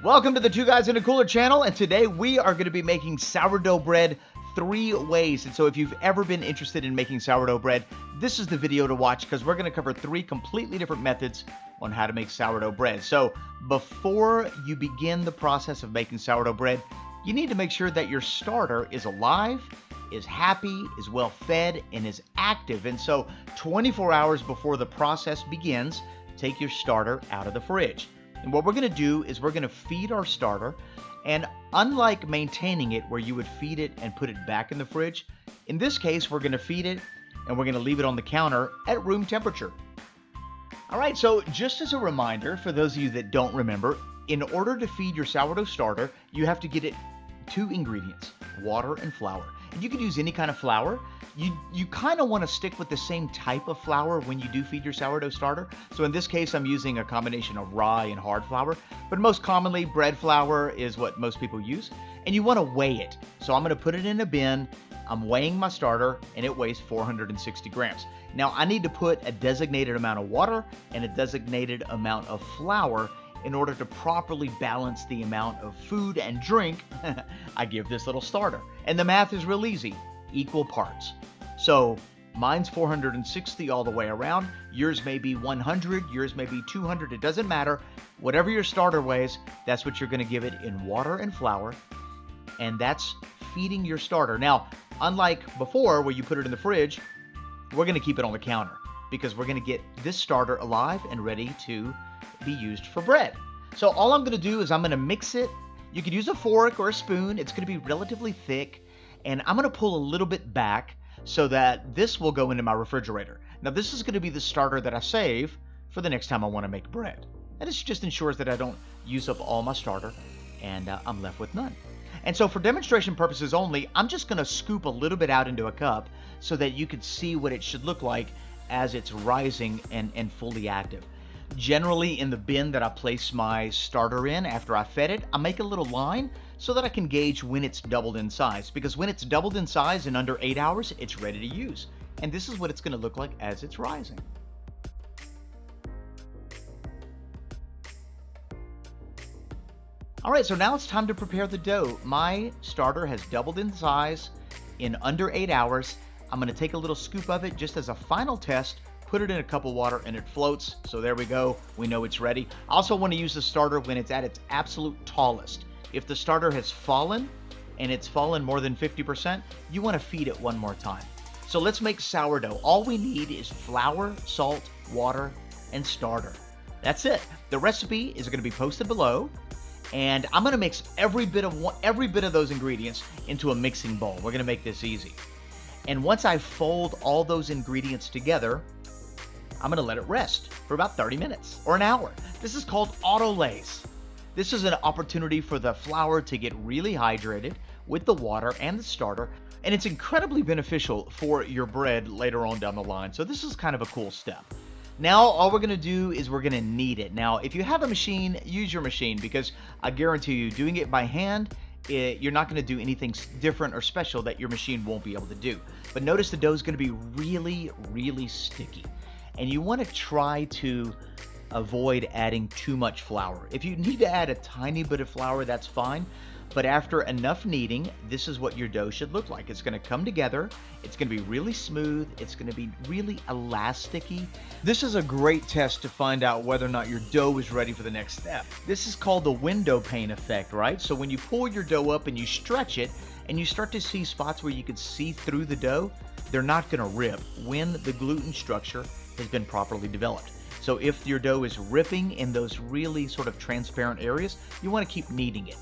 Welcome to the Two Guys in a Cooler channel, and today we are going to be making sourdough bread 3 ways. And so if you've ever been interested in making sourdough bread, this is the video to watch because we're going to cover 3 completely different methods on how to make sourdough bread. So before you begin the process of making sourdough bread, you need to make sure that your starter is alive, is happy, is well fed, and is active. And so 24 hours before the process begins, take your starter out of the fridge. And what we're going to do is we're going to feed our starter, and unlike maintaining it where you would feed it and put it back in the fridge, in this case we're going to feed it and we're going to leave it on the counter at room temperature. Alright, so just as a reminder for those of you that don't remember, in order to feed your sourdough starter, you have to get it 2 ingredients, water and flour. And you could use any kind of flour. You kind of want to stick with the same type of flour when you do feed your sourdough starter. So in this case, I'm using a combination of rye and hard flour, but most commonly bread flour is what most people use. And you want to weigh it. So I'm going to put it in a bin. I'm weighing my starter and it weighs 460 grams. Now I need to put a designated amount of water and a designated amount of flour in order to properly balance the amount of food and drink I give this little starter. And the math is real easy, equal parts. So mine's 460 all the way around, yours may be 100, yours may be 200, it doesn't matter. Whatever your starter weighs, that's what you're going to give it in water and flour, and that's feeding your starter. Now, unlike before where you put it in the fridge, we're going to keep it on the counter because we're going to get this starter alive and ready to be used for bread. So all I'm going to do is I'm going to mix it. You could use a fork or a spoon. It's going to be relatively thick, and I'm going to pull a little bit back so that this will go into my refrigerator. Now this is going to be the starter that I save for the next time I want to make bread. And this just ensures that I don't use up all my starter and I'm left with none. And so for demonstration purposes only, I'm just going to scoop a little bit out into a cup so that you can see what it should look like as it's rising and fully active. Generally, in the bin that I place my starter in after I fed it, I make a little line so that I can gauge when it's doubled in size. Because when it's doubled in size in under 8 hours, it's ready to use. And this is what it's going to look like as it's rising. Alright, so now it's time to prepare the dough. My starter has doubled in size in under 8 hours. I'm going to take a little scoop of it just as a final test. Put it in a cup of water and it floats. So there we go. We know it's ready. I also want to use the starter when it's at its absolute tallest. If the starter has fallen and it's fallen more than 50%, you want to feed it one more time. So let's make sourdough. All we need is flour, salt, water, and starter. That's it. The recipe is going to be posted below. And I'm going to mix every bit of those ingredients into a mixing bowl. We're going to make this easy. And once I fold all those ingredients together, I'm going to let it rest for about 30 minutes or an hour. This is called autolays. This is an opportunity for the flour to get really hydrated with the water and the starter, and it's incredibly beneficial for your bread later on down the line. So this is kind of a cool step. Now all we're going to do is we're going to knead it. Now if you have a machine, use your machine, because I guarantee you doing it by hand, you're not going to do anything different or special that your machine won't be able to do. But notice the dough is going to be really, really sticky. And you want to try to avoid adding too much flour. If you need to add a tiny bit of flour, that's fine. But after enough kneading, this is what your dough should look like. It's going to come together. It's going to be really smooth. It's going to be really elasticy. This is a great test to find out whether or not your dough is ready for the next step. This is called the window pane effect, right? So when you pull your dough up and you stretch it and you start to see spots where you can see through the dough, they're not going to rip when the gluten structure has been properly developed. So if your dough is ripping in those really sort of transparent areas, you want to keep kneading it.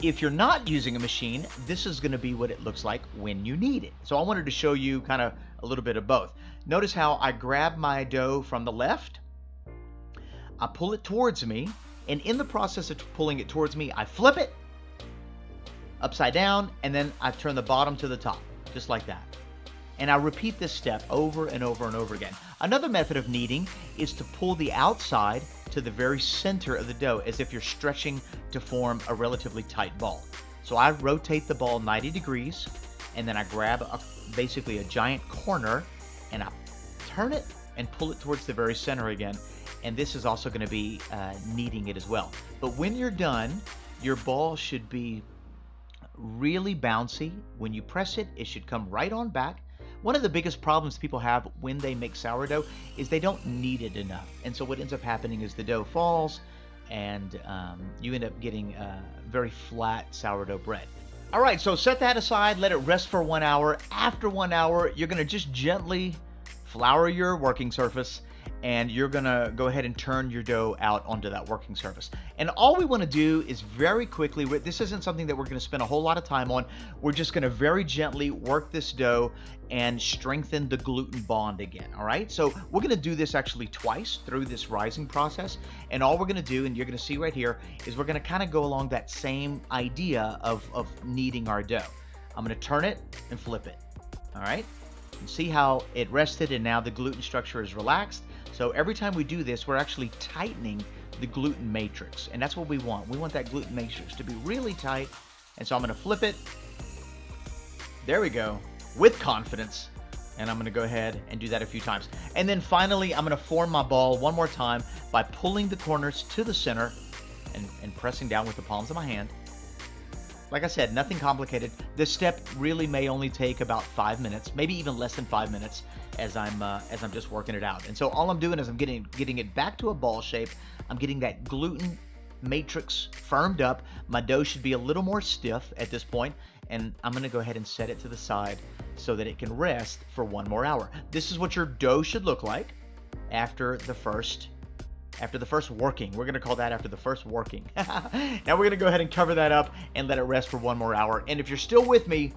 If you're not using a machine, this is going to be what it looks like when you knead it. So I wanted to show you kind of a little bit of both. Notice how I grab my dough from the left, I pull it towards me, and in the process of pulling it towards me, I flip it upside down, and then I turn the bottom to the top, just like that. And I repeat this step over and over and over again. Another method of kneading is to pull the outside to the very center of the dough as if you're stretching to form a relatively tight ball. So I rotate the ball 90 degrees and then I grab basically a giant corner and I turn it and pull it towards the very center again. And this is also going to be kneading it as well. But when you're done, your ball should be really bouncy. When you press it, it should come right on back. One of the biggest problems people have when they make sourdough is they don't knead it enough. And so what ends up happening is the dough falls and you end up getting very flat sourdough bread. All right, so set that aside, let it rest for 1 hour. After 1 hour, you're gonna just gently flour your working surface, and you're gonna go ahead and turn your dough out onto that working surface. And all we wanna do is very quickly, this isn't something that we're gonna spend a whole lot of time on, we're just gonna very gently work this dough and strengthen the gluten bond again, all right? So we're gonna do this actually twice through this rising process, and all we're gonna do, and you're gonna see right here, is we're gonna kind of go along that same idea of kneading our dough. I'm gonna turn it and flip it, all right? And see how it rested and now the gluten structure is relaxed. So every time we do this, we're actually tightening the gluten matrix, and that's what we want. We want that gluten matrix to be really tight. And so I'm gonna flip it. There we go, with confidence. And I'm gonna go ahead and do that a few times. And then finally, I'm gonna form my ball one more time by pulling the corners to the center and pressing down with the palms of my hand. Like I said, nothing complicated. This step really may only take about 5 minutes, maybe even less than 5 minutes, as I'm just working it out. And so all I'm doing is I'm getting it back to a ball shape. I'm getting that gluten matrix firmed up. My dough should be a little more stiff at this point, and I'm gonna go ahead and set it to the side so that it can rest for 1 more hour. This is what your dough should look like after the first working. We're gonna call that after the first working. Now we're gonna go ahead and cover that up and let it rest for 1 more hour. And if you're still with me,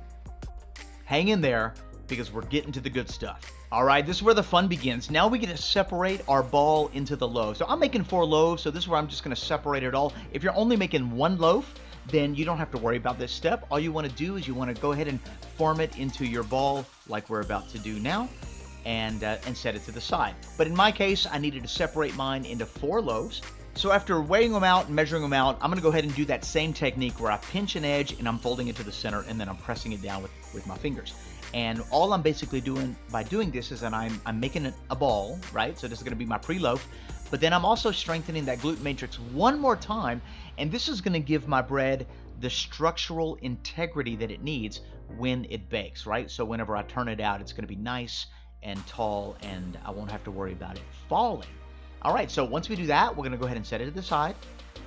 hang in there because we're getting to the good stuff. All right, this is where the fun begins. Now we get to separate our ball into the loaves. So I'm making 4 loaves, so this is where I'm just gonna separate it all. If you're only making 1 loaf, then you don't have to worry about this step. All you wanna do is you wanna go ahead and form it into your ball like we're about to do now. And set it to the side. But in my case, I needed to separate mine into 4 loaves. So after weighing them out and measuring them out, I'm gonna go ahead and do that same technique where I pinch an edge and I'm folding it to the center and then I'm pressing it down with my fingers. And all I'm basically doing by doing this is that I'm making a ball, right? So this is gonna be my pre-loaf, but then I'm also strengthening that gluten matrix 1 more time, and this is gonna give my bread the structural integrity that it needs when it bakes, right? So whenever I turn it out, it's gonna be nice and tall, and I won't have to worry about it falling. All right, so once we do that, we're gonna go ahead and set it to the side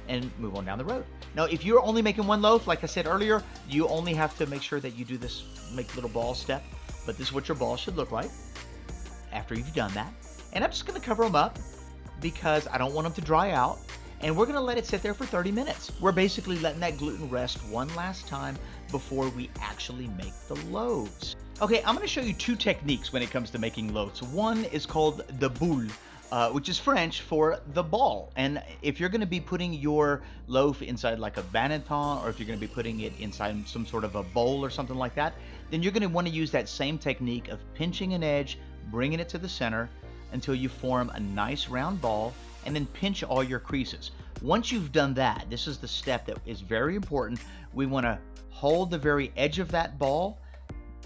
and move on down the road. Now, if you're only making 1 loaf, like I said earlier, you only have to make sure that you do this, make little ball step, but this is what your ball should look like after you've done that. And I'm just gonna cover them up because I don't want them to dry out. And we're gonna let it sit there for 30 minutes. We're basically letting that gluten rest one last time before we actually make the loaves. Okay, I'm gonna show you 2 techniques when it comes to making loaves. One is called the boule, which is French for the ball. And if you're gonna be putting your loaf inside like a banneton, or if you're gonna be putting it inside some sort of a bowl or something like that, then you're gonna wanna use that same technique of pinching an edge, bringing it to the center until you form a nice round ball, and then pinch all your creases. Once you've done that, this is the step that is very important. We wanna hold the very edge of that ball.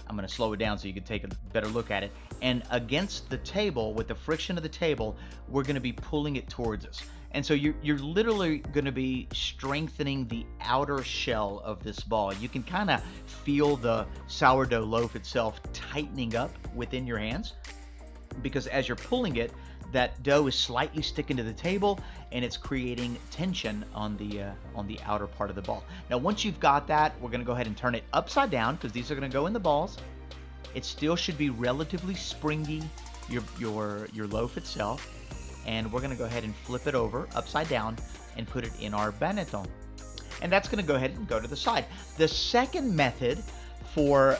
I'm gonna slow it down so you can take a better look at it. And against the table, with the friction of the table, we're gonna be pulling it towards us. And so you're literally gonna be strengthening the outer shell of this ball. You can kind of feel the sourdough loaf itself tightening up within your hands, because as you're pulling it, that dough is slightly sticking to the table and it's creating tension on the outer part of the ball. Now, once you've got that, we're gonna go ahead and turn it upside down because these are gonna go in the balls. It still should be relatively springy, your loaf itself. And we're gonna go ahead and flip it over upside down and put it in our banneton. And that's gonna go ahead and go to the side. The second method for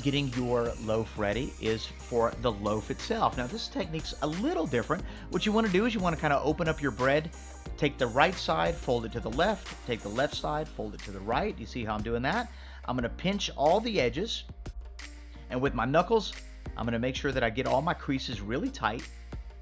getting your loaf ready is for the loaf itself. Now, this technique's a little different. What you want to do is you want to kind of open up your bread, take the right side, fold it to the left, take the left side, fold it to the right. You see how I'm doing that? I'm going to pinch all the edges, and with my knuckles, I'm going to make sure that I get all my creases really tight,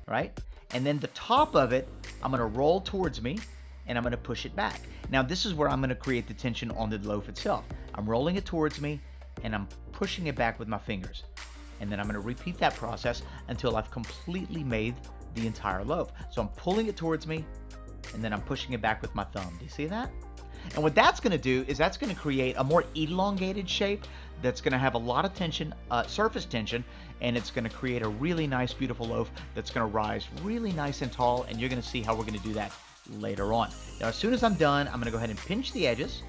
right? And then the top of it, I'm going to roll towards me, and I'm going to push it back. Now, this is where I'm going to create the tension on the loaf itself. I'm rolling it towards me, and I'm pushing it back with my fingers. And then I'm gonna repeat that process until I've completely made the entire loaf. So I'm pulling it towards me, and then I'm pushing it back with my thumb. Do you see that? And what that's going to do is that's going to create a more elongated shape that's going to have a lot of tension, surface tension, and it's going to create a really nice, beautiful loaf that's going to rise really nice and tall, and you're going to see how we're going to do that later on. Now, as soon as I'm done, I'm going to go ahead and pinch the edges.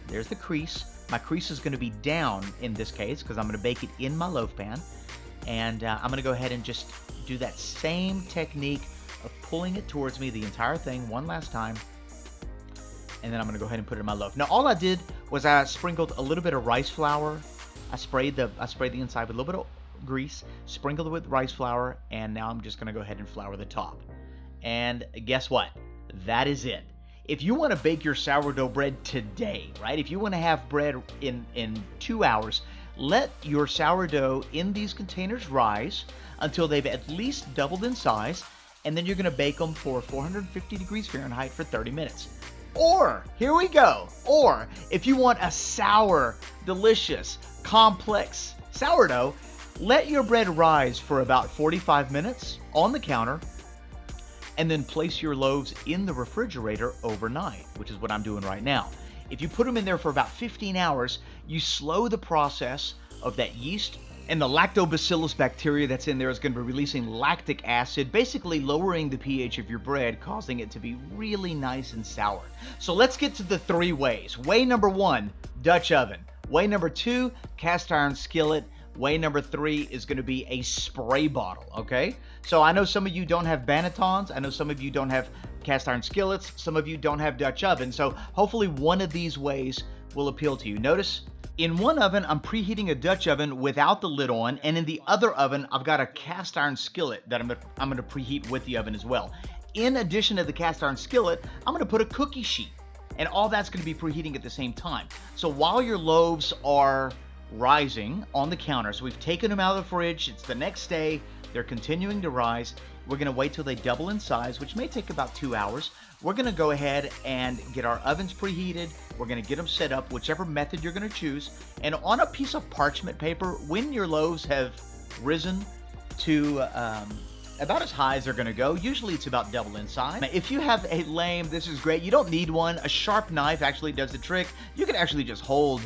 There's the crease. My crease is going to be down in this case because I'm going to bake it in my loaf pan. And I'm going to go ahead and just do that same technique of pulling it towards me, the entire thing, one last time. And then I'm going to go ahead and put it in my loaf. Now, all I did was I sprinkled a little bit of rice flour. I sprayed the inside with a little bit of grease, sprinkled it with rice flour, and now I'm just going to go ahead and flour the top. And guess what? That is it. If you want to bake your sourdough bread today, right? If you want to have bread in 2 hours, let your sourdough in these containers rise until they've at least doubled in size, and then you're going to bake them for 450 degrees Fahrenheit for 30 minutes. Or, here we go, or if you want a sour, delicious, complex sourdough, let your bread rise for about 45 minutes on the counter, and then place your loaves in the refrigerator overnight, which is what I'm doing right now. If you put them in there for about 15 hours, you slow the process of that yeast, and the lactobacillus bacteria that's in there is going to be releasing lactic acid, basically lowering the pH of your bread, causing it to be really nice and sour. So let's get to the 3 ways. Way number 1, Dutch oven. Way number 2, cast iron skillet. Way number 3 is going to be a spray bottle, okay? So I know some of you don't have bannetons. I know some of you don't have cast iron skillets. Some of you don't have Dutch oven. So hopefully one of these ways will appeal to you. Notice in one oven, I'm preheating a Dutch oven without the lid on. And in the other oven, I've got a cast iron skillet that I'm going to preheat with the oven as well. In addition to the cast iron skillet, I'm going to put a cookie sheet. And all that's going to be preheating at the same time. So while your loaves are rising on the counter, so we've taken them out of the fridge, it's the next day, they're continuing to rise, we're going to wait till they double in size, which may take about 2 hours. We're going to go ahead and get our ovens preheated. We're going to get them set up, whichever method you're going to choose. And on a piece of parchment paper, when your loaves have risen to about as high as they're going to go, usually it's about double in size. Now, if you have a lame, this is great. You don't need one. A sharp knife actually does the trick. You can actually just hold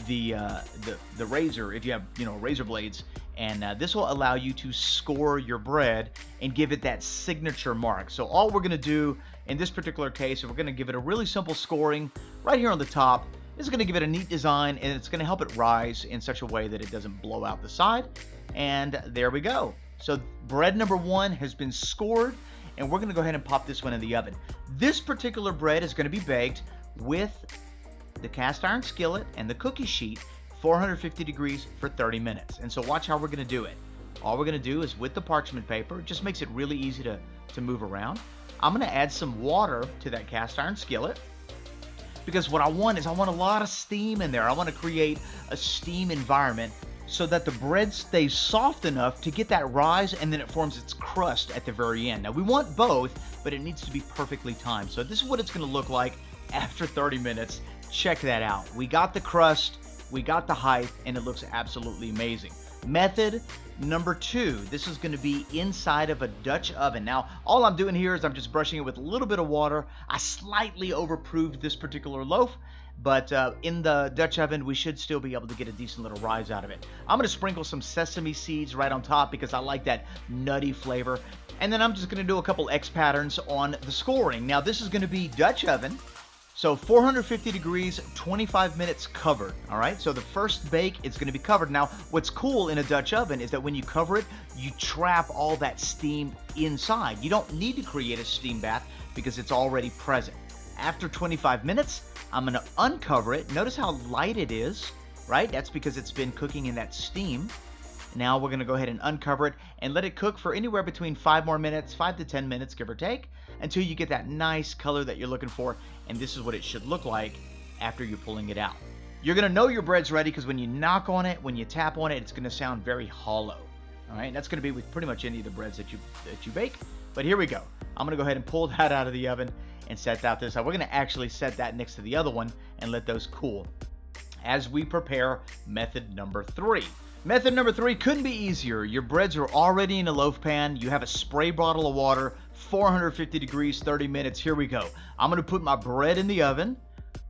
the razor if you have razor blades, and this will allow you to score your bread and give it that signature mark. So all we're going to do in this particular case is we're going to give it a really simple scoring right here on the top. This is going to give it a neat design, and it's going to help it rise in such a way that it doesn't blow out the side. And there we go. So bread number 1 has been scored, and we're going to go ahead and pop this one in the oven. This particular bread is going to be baked with the cast iron skillet and the cookie sheet, 450 degrees for 30 minutes. And so watch how we're going to do it. All we're going to do is with the parchment paper, it just makes it really easy to move around. I'm going to add some water to that cast iron skillet, because what I want is I want a lot of steam in there. I want to create a steam environment so that the bread stays soft enough to get that rise, and then it forms its crust at the very end. Now we want both, but it needs to be perfectly timed. So this is what it's going to look like after 30 minutes. Check that out. We got the crust, we got the height, and it looks absolutely amazing. Method number 2, this is going to be inside of a Dutch oven. Now, all I'm doing here is I'm just brushing it with a little bit of water. I slightly overproofed this particular loaf, but in the Dutch oven, we should still be able to get a decent little rise out of it. I'm going to sprinkle some sesame seeds right on top because I like that nutty flavor. And then I'm just going to do a couple X patterns on the scoring. Now, this is going to be Dutch oven. So 450 degrees, 25 minutes covered, all right? So the first bake is going to be covered. Now, what's cool in a Dutch oven is that when you cover it, you trap all that steam inside. You don't need to create a steam bath because it's already present. After 25 minutes, I'm going to uncover it. Notice how light it is, right? That's because it's been cooking in that steam. Now we're going to go ahead and uncover it and let it cook for anywhere between 5 more minutes, 5 to 10 minutes, give or take, until you get that nice color that you're looking for. And this is what it should look like after you're pulling it out. You're going to know your bread's ready because when you knock on it, when you tap on it, it's going to sound very hollow. All right, and that's going to be with pretty much any of the breads that you bake. But here we go. I'm going to go ahead and pull that out of the oven and set that this out. We're going to actually set that next to the other one and let those cool as we prepare method number 3. Method number 3 couldn't be easier. Your breads are already in a loaf pan. You have a spray bottle of water, 450 degrees, 30 minutes. Here we go. I'm going to put my bread in the oven,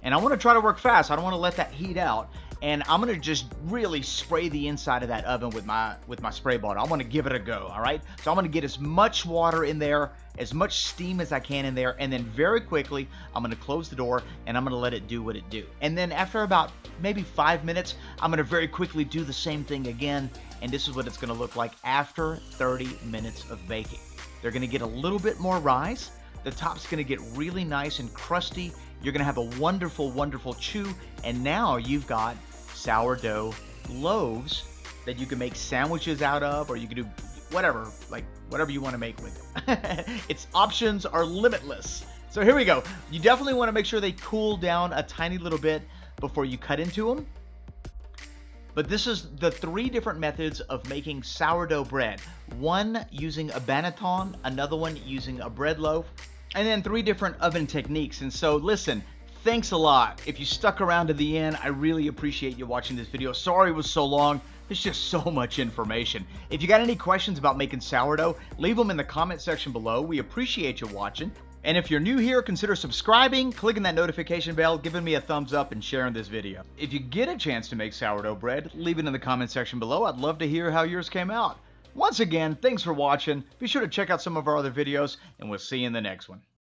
And I want to try to work fast. I don't want to let that heat out. And I'm going to just really spray the inside of that oven with my spray bottle. I want to give it a go, all right? So I'm going to get as much water in there, as much steam as I can in there, and then very quickly, I'm going to close the door, and I'm going to let it do what it do. And then after about maybe 5 minutes, I'm going to very quickly do the same thing again, and this is what it's going to look like after 30 minutes of baking. They're going to get a little bit more rise. The top's going to get really nice and crusty. You're going to have a wonderful, wonderful chew, and now you've got sourdough loaves that you can make sandwiches out of, or you can do whatever you want to make with it. Its options are limitless. So here we go. You definitely want to make sure they cool down a tiny little bit before you cut into them. But this is the 3 different methods of making sourdough bread. One using a banneton, another one using a bread loaf, and then 3 different oven techniques. And so listen, thanks a lot. If you stuck around to the end, I really appreciate you watching this video. Sorry it was so long. There's just so much information. If you got any questions about making sourdough, leave them in the comment section below. We appreciate you watching. And if you're new here, consider subscribing, clicking that notification bell, giving me a thumbs up, and sharing this video. If you get a chance to make sourdough bread, leave it in the comment section below. I'd love to hear how yours came out. Once again, thanks for watching. Be sure to check out some of our other videos, and we'll see you in the next one.